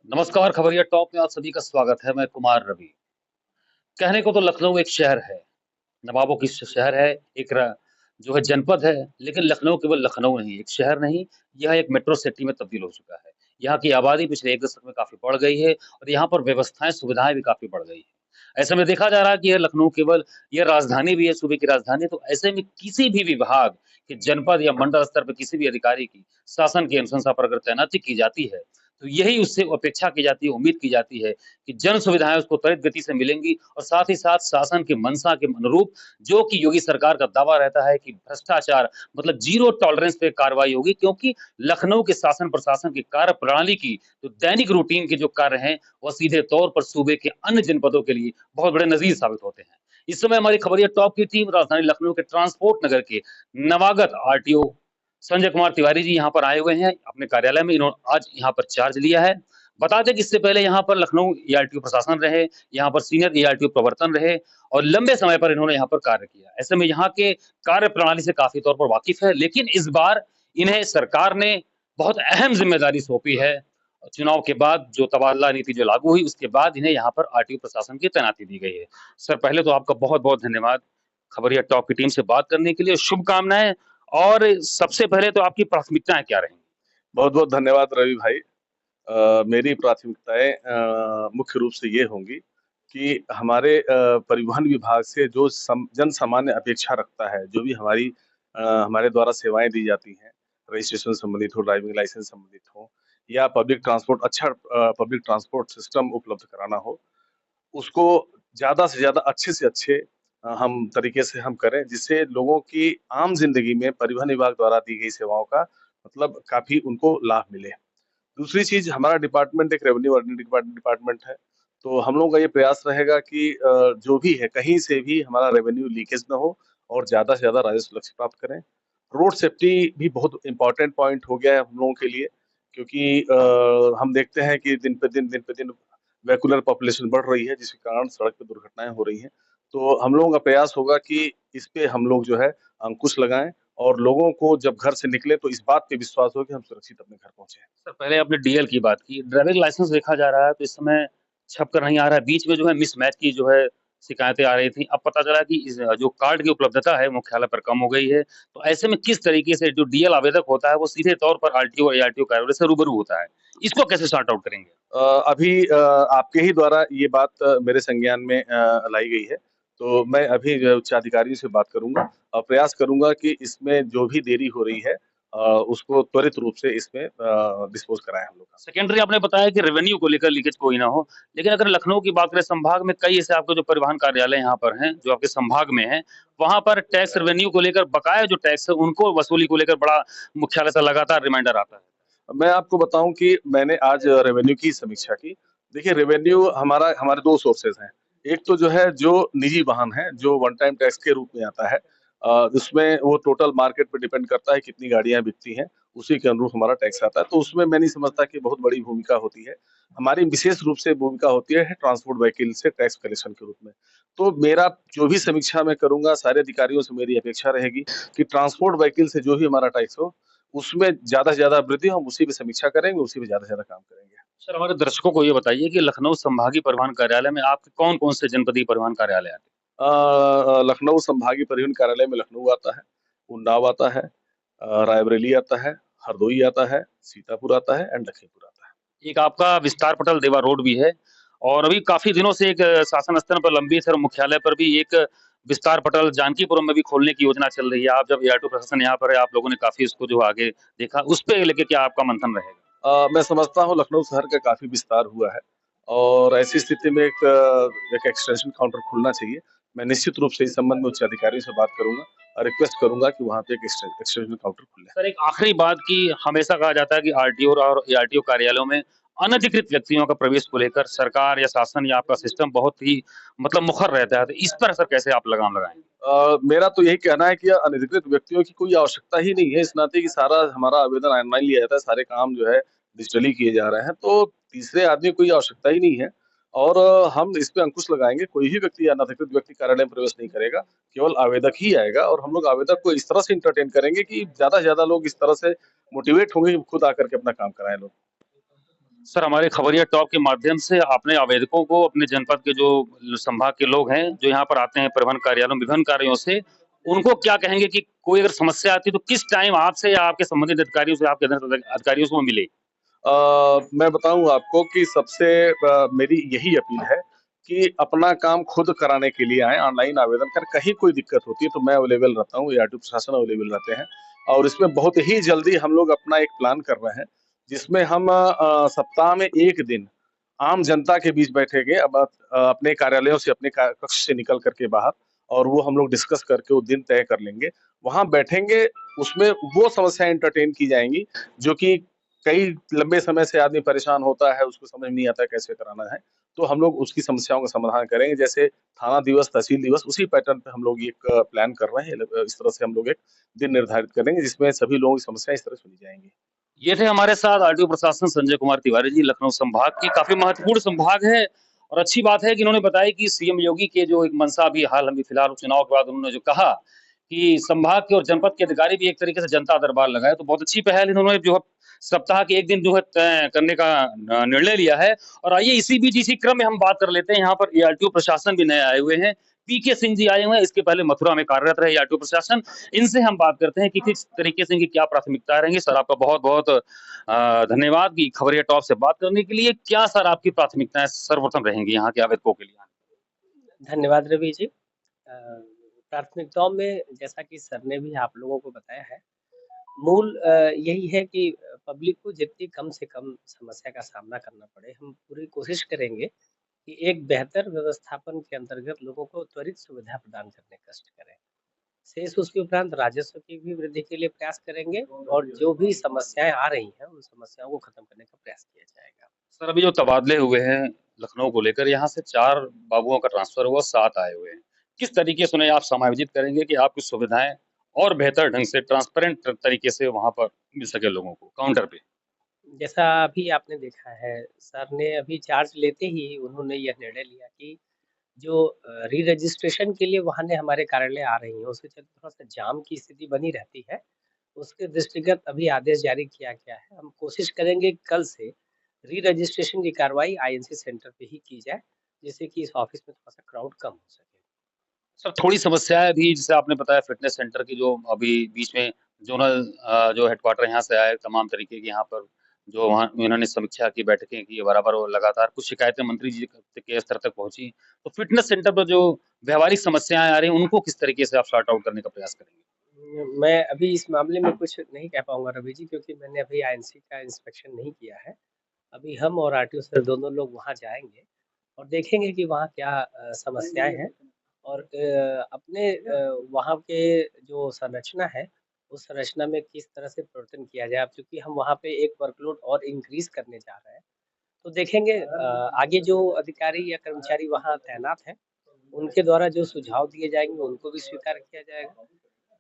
नमस्कार, खबरिया टॉप में आप सभी का स्वागत है। मैं कुमार रवि। कहने को तो लखनऊ एक शहर है, नवाबों की शहर है, एक जो है जनपद है, लेकिन लखनऊ केवल लखनऊ नहीं, एक शहर नहीं, यह एक मेट्रो सिटी में तब्दील हो चुका है। यहाँ की आबादी पिछले 1 दशक में काफ़ी बढ़ गई है और यहाँ पर व्यवस्थाएँ, सुविधाएँ भी काफ़ी बढ़ गई हैं। ऐसे में देखा जा रहा है कि यह लखनऊ केवल यह राजधानी भी है, सूबे की राजधानी, तो ऐसे में किसी भी विभाग के जनपद या मंडल स्तर पे किसी भी अधिकारी की शासन की अनुशंसा पर अगर तैनाती की जाती है, तो यही उससे अपेक्षा की जाती है, उम्मीद की जाती है कि जन सुविधाएँ उसको त्वरित गति से मिलेंगी और साथ ही साथ शासन की मंशा के अनुरूप जो कि योगी सरकार का दावा रहता है कि भ्रष्टाचार मतलब ज़ीरो टॉलरेंस पे कार्रवाई होगी, क्योंकि लखनऊ के शासन प्रशासन की कार्य प्रणाली की जो दैनिक रूटीन के जो कार्य हैं, वह सीधे तौर पर सूबे के अन्य जनपदों के लिए बहुत बड़े नज़ीर साबित होते हैं। इस समय हमारी खबरिया टॉप की टीम राजधानी लखनऊ के ट्रांसपोर्ट नगर के नवागत आरटीओ संजय कुमार तिवारी जी यहाँ पर आए हुए हैं अपने कार्यालय में। इन्होंने आज यहाँ पर चार्ज लिया है। बता दें कि इससे पहले यहाँ पर लखनऊ एआरटीओ प्रशासन रहे, यहाँ पर सीनियर एआरटीओ प्रवर्तन रहे और लंबे समय पर इन्होंने यहाँ पर कार्य किया। ऐसे में यहाँ के कार्य प्रणाली से काफी तौर पर वाकिफ है, लेकिन इस बार इन्हें सरकार ने बहुत अहम जिम्मेदारी सौंपी है। चुनाव के बाद जो तबादला नीति जो लागू हुई, उसके बाद इन्हें यहाँ पर आरटीओ प्रशासन की तैनाती दी गई है। सर, पहले तो आपका बहुत बहुत धन्यवाद खबरिया टॉप की टीम से बात करने के लिए, शुभकामनाएं। और सबसे पहले तो आपकी प्राथमिकताएं क्या रहेंगी? बहुत बहुत धन्यवाद रवि भाई। मेरी प्राथमिकताएं मुख्य रूप से ये होंगी कि हमारे परिवहन विभाग से जो जन सामान्य अपेक्षा रखता है, जो भी हमारे द्वारा सेवाएं दी जाती हैं, रजिस्ट्रेशन संबंधित हो, ड्राइविंग लाइसेंस संबंधित हो या पब्लिक ट्रांसपोर्ट सिस्टम उपलब्ध कराना हो, उसको ज़्यादा से ज़्यादा अच्छे से अच्छे हम तरीके से हम करें, जिससे लोगों की आम जिंदगी में परिवहन विभाग द्वारा दी गई सेवाओं का मतलब काफी उनको लाभ मिले। दूसरी चीज, हमारा डिपार्टमेंट एक रेवेन्यू डिपार्टमेंट है, तो हम लोगों का ये प्रयास रहेगा कि जो भी है कहीं से भी हमारा रेवेन्यू लीकेज ना हो और ज्यादा से ज्यादा राजस्व लक्ष्य प्राप्त करें। रोड सेफ्टी भी बहुत इंपॉर्टेंट पॉइंट हो गया है हम लोगों के लिए, क्योंकि हम देखते हैं कि दिन पे दिन वेहिकुलर पॉपुलेशन बढ़ रही है, जिसके कारण सड़क पे दुर्घटनाएं हो रही हैं। तो हम लोगों का प्रयास होगा कि इस पे हम लोग जो है अंकुश लगाएं और लोगों को जब घर से निकले तो इस बात पे विश्वास हो कि हम सुरक्षित अपने घर पहुंचे। सर, पहले आपने डीएल की बात की, ड्राइविंग लाइसेंस देखा जा रहा है तो इस समय छप कर नहीं आ रहा है। बीच में जो है मिसमैच की जो है शिकायतें आ रही थी। अब पता चला कि इस जो कार्ड की उपलब्धता है मुख्यालय पर कम हो गई है। तो ऐसे में किस तरीके से जो डीएल आवेदक होता है वो सीधे तौर पर आरटीओ और एआरटीओ कार्यालय से रूबरू होता है, इसको कैसे सॉर्ट आउट करेंगे? अभी आपके ही द्वारा ये बात मेरे संज्ञान में लाई गई है, तो मैं अभी उच्चाधिकारियों से बात करूंगा और प्रयास करूंगा कि इसमें जो भी देरी हो रही है उसको त्वरित रूप से इसमें डिस्पोज कराएं हम लोग। सेकेंडरी आपने बताया कि रेवेन्यू को लेकर लीकेज कोई ना हो, लेकिन अगर लखनऊ की बात करें, संभाग में कई ऐसे आपके जो परिवहन कार्यालय यहाँ पर हैं, जो आपके संभाग में हैं, वहाँ पर टैक्स रेवेन्यू को लेकर बकाया जो टैक्स है, उनको वसूली को लेकर बड़ा मुख्यालय से लगातार रिमाइंडर आता है। मैं आपको बताऊं कि मैंने आज रेवेन्यू की समीक्षा की। देखिए, रेवेन्यू हमारे दो सोर्सेज हैं। एक तो जो है जो निजी वाहन है, जो वन टाइम टैक्स के रूप में आता है, उसमें वो टोटल मार्केट पे डिपेंड करता है कितनी गाड़ियां बिकती हैं, उसी के अनुरूप हमारा टैक्स आता है। तो उसमें मैं नहीं समझता कि बहुत बड़ी भूमिका होती है। हमारी विशेष रूप से भूमिका होती है ट्रांसपोर्ट व्हीकल से टैक्स कलेक्शन के रूप में। तो मेरा जो भी समीक्षा मैं करूंगा, सारे अधिकारियों से मेरी अपेक्षा रहेगी कि ट्रांसपोर्ट व्हीकल से जो भी हमारा टैक्स हो, उसमें ज़्यादा से ज़्यादा वृद्धि, हम उसी पे समीक्षा करेंगे, उसी पे ज़्यादा से ज़्यादा काम करेंगे। सर, हमारे दर्शकों को ये बताइए कि लखनऊ संभागीय परिवहन कार्यालय में आपके कौन-कौन से जनपदीय परिवहन कार्यालय आते लखनऊ संभागीय परिवहन कार्यालय में लखनऊ आता है, उन्नाव आता है, रायबरेली आता है, हरदोई आता है, सीतापुर आता है एंड लखीमपुर आता है। हैं? एक आपका विस्तार पटल देवा रोड भी है और अभी काफ़ी दिनों से एक शासन स्तर पर लंबित है और मुख्यालय पर भी एक विस्तार पटल जानकीपुरम में भी खोलने की योजना चल रही है। आप जब एआरटीओ प्रशासन यहाँ पर है, आप लोगों ने काफ़ी इसको जो आगे देखा, उस पे लेके क्या आपका मंथन रहेगा? मैं समझता हूँ लखनऊ शहर का काफ़ी विस्तार हुआ है और ऐसी स्थिति में एक एक्सटेंशन काउंटर खुलना चाहिए। मैं निश्चित रूप से इस संबंध में उच्च अधिकारियों से बात करूँगा और रिक्वेस्ट करूँगा कि वहाँ पे एक एक्सटेंशन काउंटर खुले। सर, एक आखिरी बात कि हमेशा कहा जाता है कि आरटीओ और एआरटीओ कार्यालयों में अनधिकृत व्यक्तियों का प्रवेश को लेकर सरकार या शासन या आपका सिस्टम बहुत ही मतलब मुखर रहता है, तो इस पर सर कैसे आप लगाम लगाएंगे? मेरा तो यही कहना है कि अनधिकृत व्यक्तियों की कोई आवश्यकता ही नहीं है, इस नाते कि सारा हमारा आवेदन ऑनलाइन लिया जाता है, सारे काम जो है डिजिटली किए जा रहे हैं, तो तीसरे आदमी की कोई आवश्यकता ही नहीं है। और हम इस पे अंकुश लगाएंगे। कोई भी व्यक्ति या अनधिकृत व्यक्ति कार्यालय में प्रवेश नहीं करेगा, केवल आवेदक ही आएगा। और हम लोग आवेदक को इस तरह से इंटरटेन करेंगे कि ज्यादा से ज्यादा लोग इस तरह से मोटिवेट होंगे कि खुद आकर के अपना काम कराएं लोग। सर, हमारे खबरिया टॉप के माध्यम से आपने आवेदकों को, अपने जनपद के जो संभाग के लोग हैं जो यहाँ पर आते हैं परिवहन कार्यालयों विभिन्न कार्यों से, उनको क्या कहेंगे कि कोई अगर समस्या आती है तो किस टाइम आपसे या आपके संबंधित अधिकारियों से, आपके अधिकारियों से वो मिले? मैं बताऊं आपको कि सबसे मेरी यही अपील है कि अपना काम खुद कराने के लिए आए, ऑनलाइन आवेदन कर। कहीं कोई दिक्कत होती है तो मैं अवेलेबल रहता हूँ, ARTO प्रशासन अवेलेबल रहते हैं। और इसमें बहुत ही जल्दी हम लोग अपना एक प्लान कर रहे हैं, जिसमें हम सप्ताह में 1 दिन आम जनता के बीच बैठेंगे। अब अपने कार्यालयों से, अपने कक्ष से निकल करके बाहर, और वो हम लोग डिस्कस करके वो दिन तय कर लेंगे। वहां बैठेंगे, उसमें वो समस्याएं एंटरटेन की जाएंगी जो कि कई लंबे समय से आदमी परेशान होता है, उसको समझ नहीं आता कैसे कराना है। तो हम लोग उसकी समस्याओं का समाधान करेंगे। जैसे थाना दिवस, तहसील दिवस, उसी पैटर्न पे हम लोग एक प्लान कर रहे हैं। इस तरह से हम लोग एक दिन निर्धारित करेंगे जिसमें सभी लोगों की समस्याएं इस तरह सुनी जाएंगी। ये थे हमारे साथ आरटीओ प्रशासन संजय कुमार तिवारी जी। लखनऊ संभाग की काफी महत्वपूर्ण संभाग है और अच्छी बात है कि इन्होंने बताया कि सीएम योगी के जो एक मंशा अभी हाल में फिलहाल चुनाव के बाद उन्होंने जो कहा कि संभाग के और जनपद के अधिकारी भी एक तरीके से जनता दरबार लगाए, तो बहुत अच्छी पहल इन्होंने जो है सप्ताह के एक दिन जो है तय करने का निर्णय लिया है। और आइए इसी बीच इसी क्रम में हम बात कर लेते हैं, यहाँ पर एआरटीओ प्रशासन भी नए आए हुए हैं। पीके सिंह जी आए हुए हैं, इसके पहले मथुरा में कार्यरत रहे एआरटीओ प्रशासन। इनसे हम बात करते हैं कि किस तरीके से इनकी क्या प्राथमिकताएं रहेंगी। सर, आपका बहुत बहुत धन्यवाद कि खबरिया टॉप से बात करने के लिए। क्या सर आपकी प्राथमिकताएं सर्वप्रथम रहेंगी यहाँ के आवेदकों के लिए? धन्यवाद रवि जी। प्राथमिकताओं में जैसा कि सर ने भी आप लोगों को बताया है, मूल यही है कि पब्लिक को जितनी कम से कम समस्या का सामना करना पड़े, हम पूरी कोशिश करेंगे कि एक बेहतर व्यवस्थापन के अंतर्गत लोगों को त्वरित सुविधा प्रदान करने का कष्ट करें। शेष उसके उपरांत राजस्व की भी वृद्धि के लिए प्रयास करेंगे और जो भी समस्याएं आ रही हैं, उन समस्याओं को खत्म करने का प्रयास किया जाएगा। सर, अभी जो तबादले हुए हैं लखनऊ को लेकर, यहाँ से 4 बाबुओं का ट्रांसफर हुआ, 7 आए हुए हैं। किस तरीके से उन्हें आप समायोजित करेंगे कि आपकी सुविधाएं और बेहतर ढंग से ट्रांसपेरेंट तरीके से वहां पर मिल सके लोगों को काउंटर पे? जैसा अभी आपने देखा है, सर ने अभी चार्ज लेते ही उन्होंने यह निर्णय लिया कि जो री रजिस्ट्रेशन के लिए वाहनें हमारे कार्यालय आ रही हैं, उसके चलते थोड़ा-सा जाम की स्थिति बनी रहती है। उसके दृष्टिगत अभी आदेश जारी किया गया है। हम कोशिश करेंगे कि कल से री रजिस्ट्रेशन की कार्रवाई आईएनसी सेंटर पे ही की जाए, जिससे कि इस ऑफिस में थोड़ा-सा क्राउड कम हो सके। सर, थोड़ी समस्याएं भी जैसे आपने बताया फिटनेस सेंटर की, जो अभी बीच में जोनल जो हेडक्वार्टर यहाँ से आए तमाम तरीके की, यहाँ पर जो वहाँ उन्होंने समीक्षा की, बैठकें की, बराबर वो लगातार कुछ शिकायतें मंत्री जी के स्तर तक पहुंची। तो फिटनेस सेंटर पर जो व्यवहारिक समस्याएं आ रही हैं उनको किस तरीके से आप सॉर्ट आउट करने का प्रयास करेंगे? मैं अभी इस मामले में कुछ नहीं कह पाऊँगा रवि जी, क्योंकि मैंने अभी आईएनसी का इंस्पेक्शन नहीं किया है। अभी हम और आरटीओ सर दोनों लोग वहाँ जाएँगे और देखेंगे कि वहाँ क्या समस्याएँ हैं और वहाँ के जो संरचना है, उस संरचना में किस तरह से परिवर्तन किया जाए। अब चूँकि हम वहाँ पे एक वर्कलोड और इंक्रीज़ करने जा रहे हैं, तो देखेंगे आगे जो अधिकारी या कर्मचारी वहाँ तैनात हैं, उनके द्वारा जो सुझाव दिए जाएँगे, उनको भी स्वीकार किया जाएगा।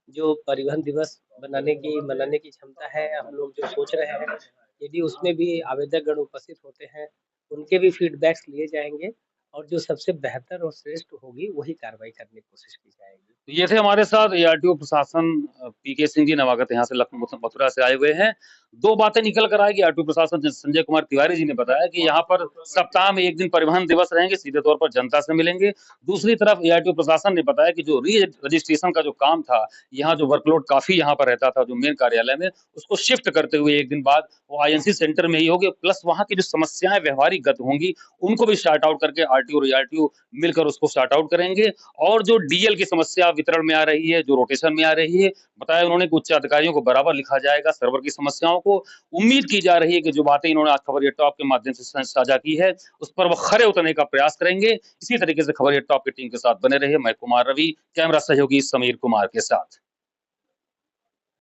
जो परिवहन दिवस मनाने की क्षमता है, हम लोग जो सोच रहे हैं, यदि उसमें भी आवेदक गण उपस्थित होते हैं, उनके भी फीडबैक्स लिए जाएँगे और जो सबसे बेहतर और श्रेष्ठ होगी, वही कार्रवाई करने की कोशिश की जाएगी। तो ये थे हमारे साथ एआरटीओ प्रशासन पीके सिंह जी, नवागत यहाँ से लखनऊ मथुरा से आए हुए हैं। 2 बातें निकल कर आएगी। आरटीओ प्रशासन संजय कुमार तिवारी जी ने बताया कि यहाँ पर सप्ताह में 1 दिन परिवहन दिवस रहेंगे, सीधे तौर पर जनता से मिलेंगे। दूसरी तरफ एआरटीओ प्रशासन ने बताया कि जो री रजिस्ट्रेशन का जो काम था, यहाँ जो वर्कलोड काफी यहाँ पर रहता था जो मेन कार्यालय में, उसको शिफ्ट करते हुए 1 दिन बाद वो आईएनसी सेंटर में ही होगी। प्लस वहाँ की जो समस्याएं व्यवहारिक गत होंगी, उनको भी सॉर्ट आउट करके आरटीओ और एआरटीओ मिलकर उसको सॉर्ट आउट करेंगे। और जो डीएल की समस्या वितरण में आ रही है, जो रोटेशन में आ रही है, बताया उन्होंने कि उच्च अधिकारियों को बराबर लिखा जाएगा सर्वर की समस्याओं को। उम्मीद की जा रही है कि जो बातें इन्होंने आज खबरिया टॉप के माध्यम से साझा की है, उस पर वो खरे उतरने का प्रयास करेंगे। इसी तरीके से खबरिया टॉप की टीम के साथ बने रहिए। मैं कुमार रवि, कैमरा सहयोगी समीर कुमार के साथ।